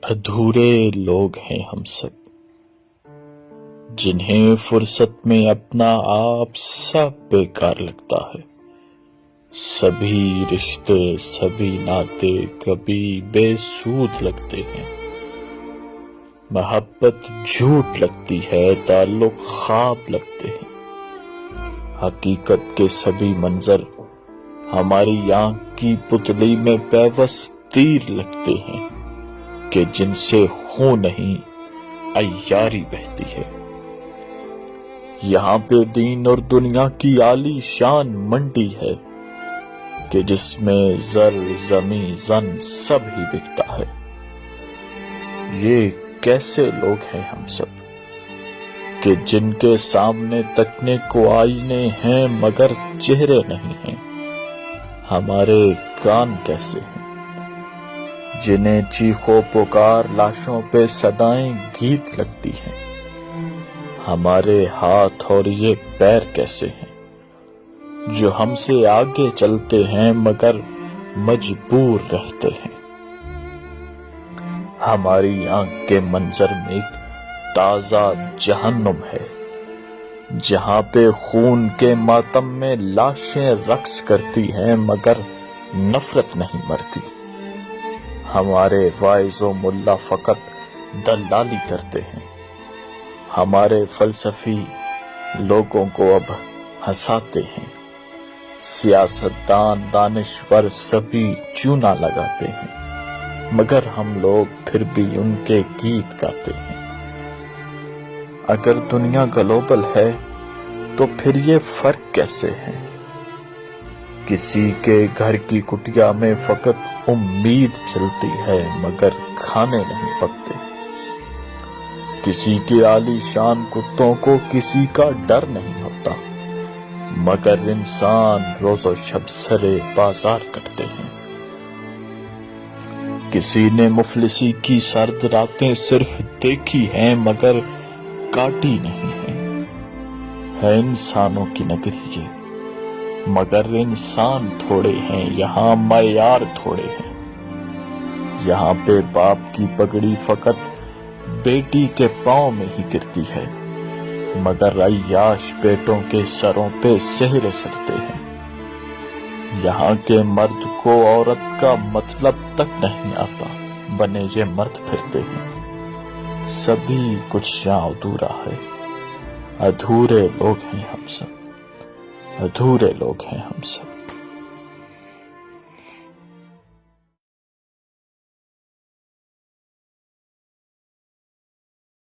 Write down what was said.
ادھورے لوگ ہیں ہم سب، جنہیں فرصت میں اپنا آپ سب بیکار لگتا ہے۔ سبھی رشتے، سبھی ناطے کبھی بے سود لگتے ہیں۔ محبت جھوٹ لگتی ہے، تعلق خواب لگتے ہیں۔ حقیقت کے سبھی منظر ہماری آنکھ کی پتلی میں پیوست تیر لگتے ہیں کہ جن سے خون نہیں عیاری بہتی ہے۔ یہاں پہ دین اور دنیا کی عالی شان منڈی ہے کہ جس میں زر زمیں زن سب ہی بکتا ہے۔ یہ کیسے لوگ ہیں ہم سب کہ جن کے سامنے تکنے کو آئینے ہیں مگر چہرے نہیں ہیں۔ ہمارے کان کیسے ہیں جنہیں چیخو پکار لاشوں پہ صدائیں گیت لگتی ہیں۔ ہمارے ہاتھ اور یہ پیر کیسے ہیں جو ہم سے آگے چلتے ہیں مگر مجبور رہتے ہیں۔ ہماری آنکھ کے منظر میں ایک تازہ جہنم ہے جہاں پہ خون کے ماتم میں لاشیں رقص کرتی ہیں مگر نفرت نہیں مرتی۔ ہمارے واعظ و ملا فقط دلالی کرتے ہیں۔ ہمارے فلسفی لوگوں کو اب ہنساتے ہیں۔ سیاستدان دانشور سبھی چونا لگاتے ہیں مگر ہم لوگ پھر بھی ان کے گیت گاتے ہیں۔ اگر دنیا گلوبل ہے تو پھر یہ فرق کیسے ہے؟ کسی کے گھر کی کٹیا میں فقط امید چلتی ہے مگر کھانے نہیں پکتے۔ کسی کے عالی شان کتوں کو کسی کا ڈر نہیں ہوتا مگر انسان روز و شب سرے بازار کرتے ہیں۔ کسی نے مفلسی کی سرد راتیں صرف دیکھی ہیں مگر کاٹی نہیں ہیں۔ ہے انسانوں کی نگری یہ مگر انسان تھوڑے ہیں، یہاں معیار تھوڑے ہیں۔ یہاں پہ باپ کی پگڑی فقط بیٹی کے پاؤں میں ہی گرتی ہے مگر عیاش بیٹوں کے سروں پہ سہرے سرتے ہیں۔ یہاں کے مرد کو عورت کا مطلب تک نہیں آتا، بنے یہ مرد پھرتے ہیں۔ سبھی کچھ یہاں ادھورا ہے۔ ادھورے لوگ ہیں ہم سب، ادھورے لوگ ہیں ہم سب۔